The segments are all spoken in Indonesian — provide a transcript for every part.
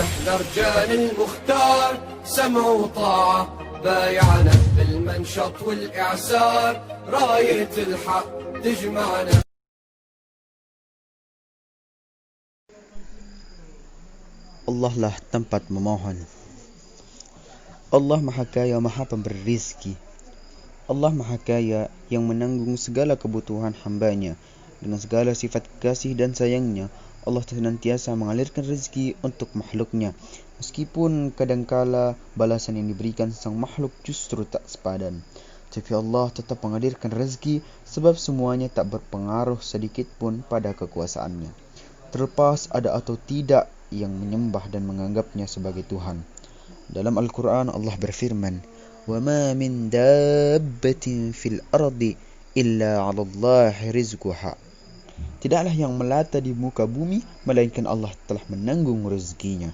نحن رجال المختار سمع وطاعة بايعنا بالمنشط والإعسار راية الحق تجمعنا. Allah lah tempat memohon. Allah Maha Kaya, Maha Pemberi Rizki. Allah Maha Kaya yang menanggung segala kebutuhan hambanya. Dengan segala sifat kasih dan sayangnya, Allah senantiasa mengalirkan rezeki untuk makhluknya. Meskipun kadangkala balasan yang diberikan sang makhluk justru tak sepadan. Tapi Allah tetap mengalirkan rezeki sebab semuanya tak berpengaruh sedikit pun pada kekuasaannya. Terlepas ada atau tidak yang menyembah dan menganggapnya sebagai Tuhan. Dalam Al-Quran Allah berfirman, وَمَا مِن دَابَّةٍ فِي الْأَرْضِ إِلَّا عَلَى اللَّهِ رِزْقُهَا. Tidaklah yang melata di muka bumi, melainkan Allah telah menanggung rezekinya.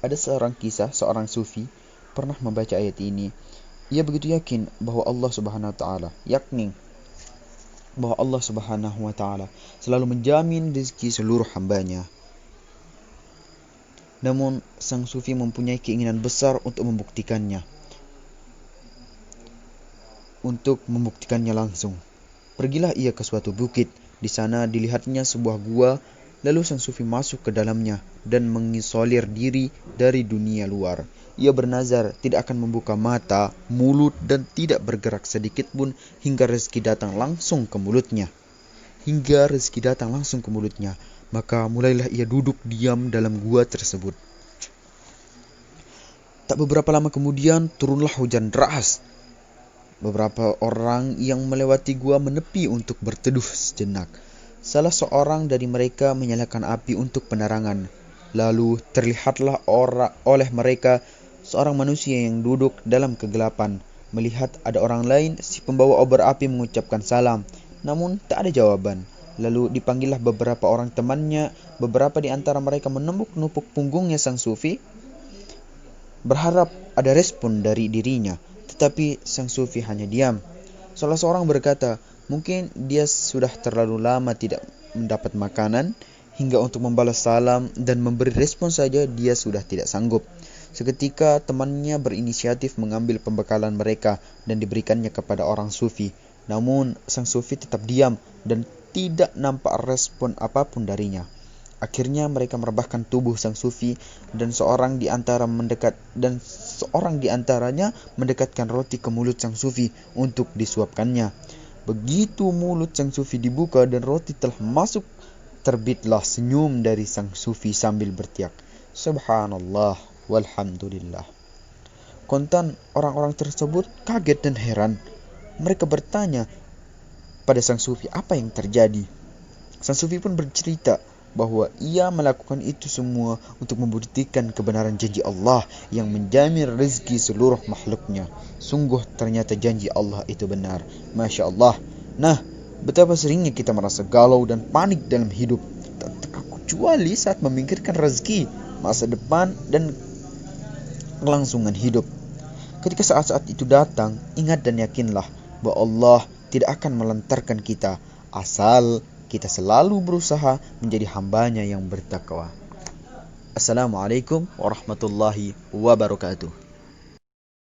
Ada seorang kisah, seorang sufi pernah membaca ayat ini. Ia begitu yakin bahwa Allah Subhanahu wa taala, yakni bahwa Allah Subhanahu wa taala selalu menjamin rezeki seluruh hambanya. Namun sang sufi mempunyai keinginan besar untuk membuktikannya langsung. Pergilah ia ke suatu bukit. Di sana dilihatnya sebuah gua. Lalu sang sufi masuk ke dalamnya dan mengisolir diri dari dunia luar. Ia bernazar tidak akan membuka mata, mulut dan tidak bergerak sedikit pun hingga rezeki datang langsung ke mulutnya. Maka mulailah ia duduk diam dalam gua tersebut. Tak beberapa lama kemudian turunlah hujan deras. Beberapa orang yang melewati gua menepi untuk berteduh sejenak. Salah seorang dari mereka menyalakan api untuk penerangan. Lalu terlihatlah oleh mereka seorang manusia yang duduk dalam kegelapan. Melihat ada orang lain, si pembawa obor api mengucapkan salam. Namun tak ada jawaban. Lalu dipanggillah beberapa orang temannya. Beberapa di antara mereka menepuk-nepuk punggungnya sang sufi, berharap ada respon dari dirinya. Tetapi sang sufi hanya diam. Salah seorang berkata, mungkin dia sudah terlalu lama tidak mendapat makanan, hingga untuk membalas salam dan memberi respon saja dia sudah tidak sanggup. Seketika temannya berinisiatif mengambil pembekalan mereka dan diberikannya kepada orang sufi. Namun sang sufi tetap diam dan tidak nampak respon apapun darinya. Akhirnya mereka merebahkan tubuh sang sufi dan seorang di antaranya mendekatkan roti ke mulut sang sufi untuk disuapkannya. Begitu mulut sang sufi dibuka dan roti telah masuk, terbitlah senyum dari sang sufi sambil berteriak, Subhanallah walhamdulillah. Kontan orang-orang tersebut kaget dan heran. Mereka bertanya pada sang sufi apa yang terjadi. Sang sufi pun bercerita bahwa ia melakukan itu semua untuk membuktikan kebenaran janji Allah yang menjamin rezeki seluruh makhluknya. Sungguh ternyata janji Allah itu benar. Masya Allah. Nah, betapa seringnya kita merasa galau dan panik dalam hidup, tak terkecuali saat memikirkan rezeki, masa depan dan kelangsungan hidup. Ketika saat-saat itu datang, ingat dan yakinlah bahwa Allah tidak akan melantarkan kita asal kita selalu berusaha menjadi hambanya yang bertakwa. Assalamualaikum warahmatullahi wabarakatuh.